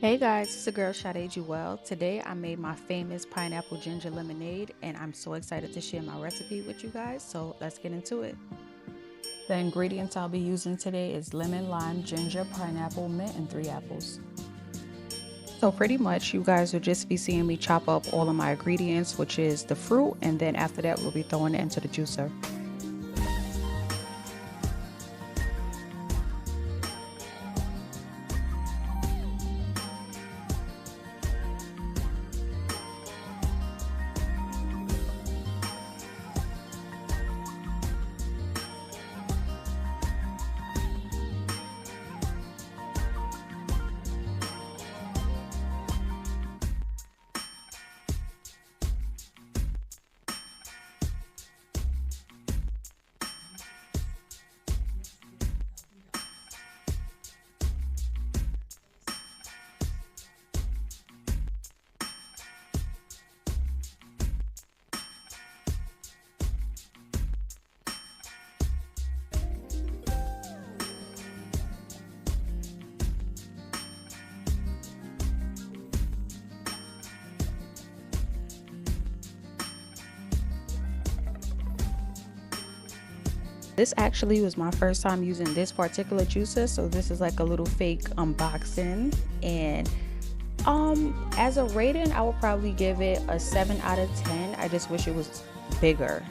Hey guys, it's the girl Sade Jewel. Today I made my famous pineapple ginger lemonade and I'm so excited to share my recipe with you guys, so let's get into it. The ingredients I'll be using today is lemon, lime, ginger, pineapple, mint, and 3 apples. So pretty much you guys will just be seeing me chop up all of my ingredients, which is the fruit, and then after that we'll be throwing it into the juicer. This actually was my first time using this particular juicer, so this is like a little fake unboxing. And as a rating, I would probably give it a 7 out of 10. I just wish it was bigger.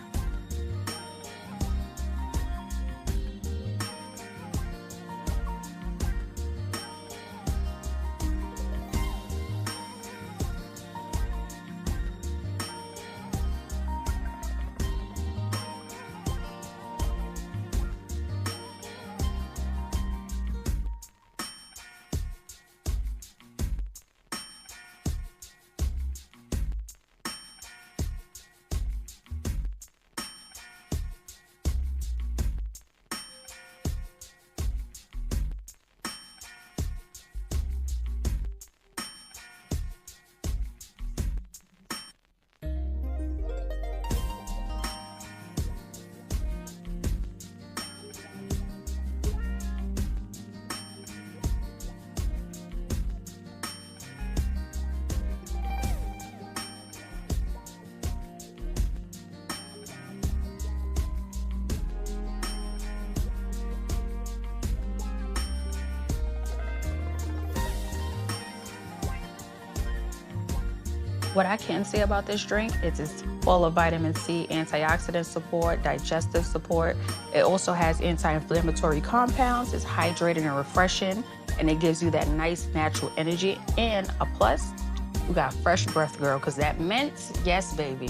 What I can say about this drink is it's full of vitamin C, antioxidant support, digestive support. It also has anti-inflammatory compounds. It's hydrating and refreshing, and it gives you that nice natural energy. And a plus, you got fresh breath, girl, because that mint, yes, baby.